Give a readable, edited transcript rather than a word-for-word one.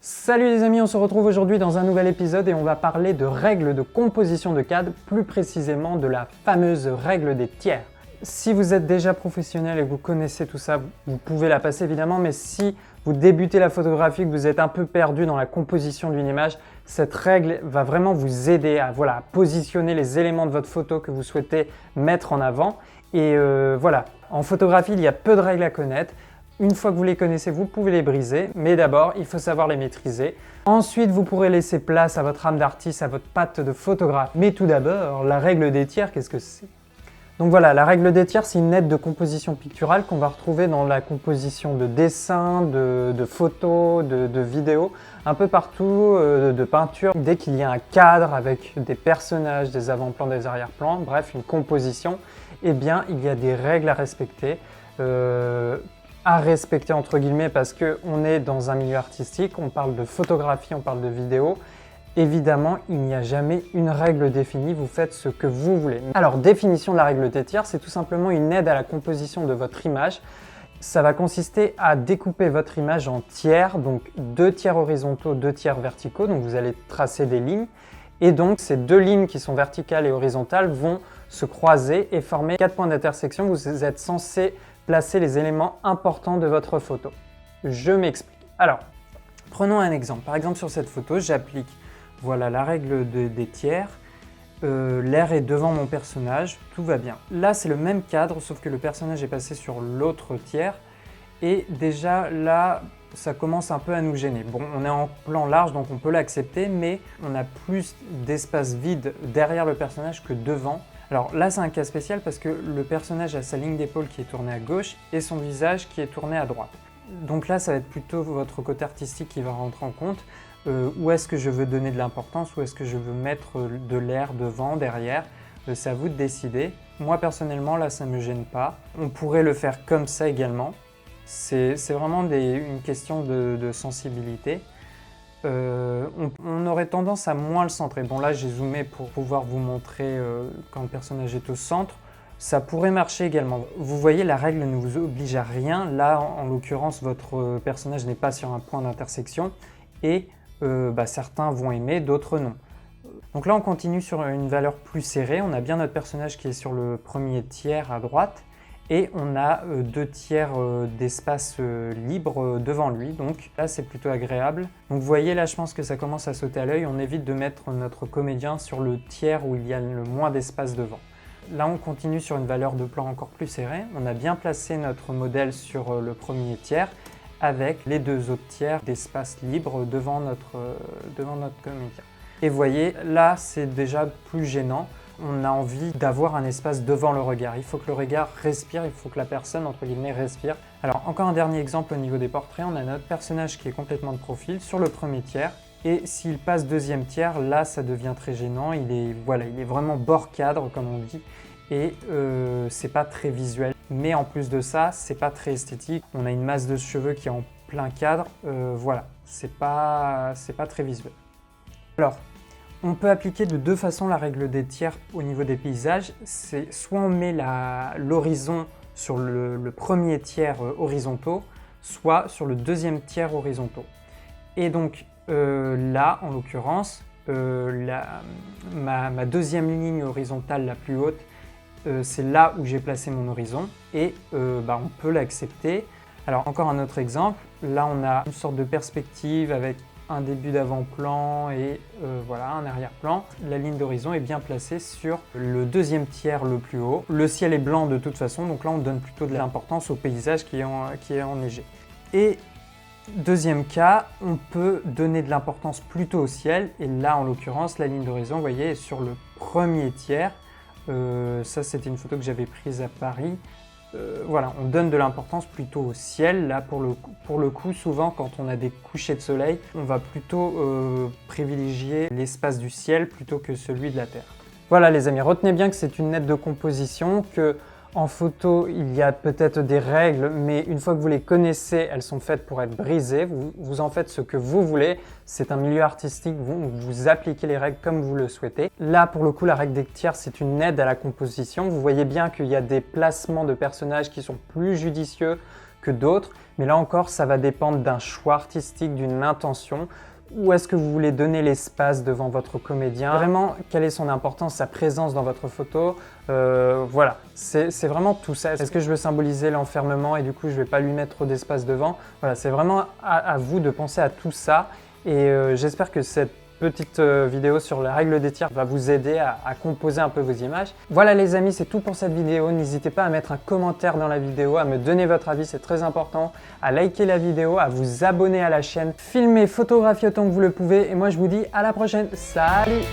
Salut les amis, on se retrouve aujourd'hui dans un nouvel épisode et on va parler de règles de composition de cadre, plus précisément de la fameuse règle des tiers. Si vous êtes déjà professionnel et que vous connaissez tout ça, vous pouvez la passer évidemment, mais si vous débutez la photographie, que vous êtes un peu perdu dans la composition d'une image, cette règle va vraiment vous aider à positionner les éléments de votre photo que vous souhaitez mettre en avant. Et en photographie, il y a peu de règles à connaître. Une fois que vous les connaissez, vous pouvez les briser, mais d'abord, il faut savoir les maîtriser. Ensuite, vous pourrez laisser place à votre âme d'artiste, à votre patte de photographe. Mais tout d'abord, la règle des tiers, qu'est-ce que c'est? Donc voilà, la règle des tiers, c'est une aide de composition picturale qu'on va retrouver dans la composition de dessins, de photos, de vidéos, un peu partout, de peinture. Dès qu'il y a un cadre avec des personnages, des avant-plans, des arrière-plans, bref, une composition, eh bien, il y a des règles à respecter. Entre guillemets parce qu'on est dans un milieu artistique, on parle de photographie, on parle de vidéo. Évidemment, il n'y a jamais une règle définie, vous faites ce que vous voulez. Alors, définition de la règle des tiers, c'est tout simplement une aide à la composition de votre image. Ça va consister à découper votre image en tiers, donc 2 tiers horizontaux, 2 tiers verticaux, donc vous allez tracer des lignes. Et donc, ces 2 lignes qui sont verticales et horizontales vont se croiser et former 4 points d'intersection. Vous êtes censé placer les éléments importants de votre photo. Je m'explique. Alors, prenons un exemple. Par exemple, sur cette photo, j'applique la règle des tiers. L'air est devant mon personnage, tout va bien. Là, c'est le même cadre, sauf que le personnage est passé sur l'autre tiers. Et déjà, là, ça commence un peu à nous gêner. Bon, on est en plan large, donc on peut l'accepter, mais on a plus d'espace vide derrière le personnage que devant. Alors là, c'est un cas spécial parce que le personnage a sa ligne d'épaule qui est tournée à gauche et son visage qui est tourné à droite. Donc là, ça va être plutôt votre côté artistique qui va rentrer en compte. Où est-ce que je veux donner de l'importance, où est-ce que je veux mettre de l'air devant, derrière. C'est à vous de décider. Moi, personnellement, là, ça ne me gêne pas. On pourrait le faire comme ça également. C'est vraiment une question de sensibilité. On aurait tendance à moins le centrer. Bon, là, j'ai zoomé pour pouvoir vous montrer quand le personnage est au centre. Ça pourrait marcher également. Vous voyez, la règle ne vous oblige à rien. Là, en l'occurrence, votre personnage n'est pas sur un point d'intersection et certains vont aimer, d'autres non. Donc là, on continue sur une valeur plus serrée. On a bien notre personnage qui est sur le premier tiers à droite et on a 2 tiers d'espace libre devant lui. Donc là, c'est plutôt agréable. Donc vous voyez, là, je pense que ça commence à sauter à l'œil. On évite de mettre notre comédien sur le tiers où il y a le moins d'espace devant. Là, on continue sur une valeur de plan encore plus serrée. On a bien placé notre modèle sur le premier tiers avec les 2 autres tiers d'espace libre devant notre comédien. Et vous voyez, là, c'est déjà plus gênant. On a envie d'avoir un espace devant le regard. Il faut que le regard respire, il faut que la personne, entre guillemets, respire. Alors, encore un dernier exemple au niveau des portraits. On a notre personnage qui est complètement de profil sur le premier tiers. Et s'il passe deuxième tiers, là, ça devient très gênant. Il est vraiment bord cadre, comme on dit. Et c'est pas très visuel. Mais en plus de ça, c'est pas très esthétique. On a une masse de cheveux qui est en plein cadre. C'est pas très visuel. Alors, on peut appliquer de 2 façons la règle des tiers au niveau des paysages. C'est soit on met l'horizon sur le premier tiers horizontaux, soit sur le deuxième tiers horizontaux. Et donc là, en l'occurrence, ma deuxième ligne horizontale la plus haute, c'est là où j'ai placé mon horizon et on peut l'accepter. Alors encore un autre exemple, là on a une sorte de perspective avec un début d'avant-plan et un arrière-plan. La ligne d'horizon est bien placée sur le deuxième tiers le plus haut. Le ciel est blanc de toute façon, donc là on donne plutôt de l'importance au paysage qui est enneigé. Et deuxième cas, on peut donner de l'importance plutôt au ciel et là en l'occurrence la ligne d'horizon, vous voyez, est sur le premier tiers. Ça c'était une photo que j'avais prise à Paris. On donne de l'importance plutôt au ciel. Là, pour le coup, souvent, quand on a des couchers de soleil, on va plutôt privilégier l'espace du ciel plutôt que celui de la terre. Voilà les amis, retenez bien que c'est une aide de composition, que en photo, il y a peut-être des règles, mais une fois que vous les connaissez, elles sont faites pour être brisées. Vous en faites ce que vous voulez. C'est un milieu artistique, vous appliquez les règles comme vous le souhaitez. Là, pour le coup, la règle des tiers, c'est une aide à la composition. Vous voyez bien qu'il y a des placements de personnages qui sont plus judicieux, que d'autres, mais là encore, ça va dépendre d'un choix artistique, d'une intention. Où est-ce que vous voulez donner l'espace devant votre comédien? Vraiment, quelle est son importance, sa présence dans votre photo? Voilà, c'est vraiment tout ça. Est-ce que je veux symboliser l'enfermement et du coup je ne vais pas lui mettre trop d'espace devant? Voilà, c'est vraiment à vous de penser à tout ça et j'espère que cette petite vidéo sur la règle des tiers va vous aider à composer un peu vos images. Voilà les amis, c'est tout pour cette vidéo. N'hésitez pas à mettre un commentaire dans la vidéo, à me donner votre avis, c'est très important, à liker la vidéo, à vous abonner à la chaîne, filmez, photographiez autant que vous le pouvez et moi je vous dis à la prochaine. Salut!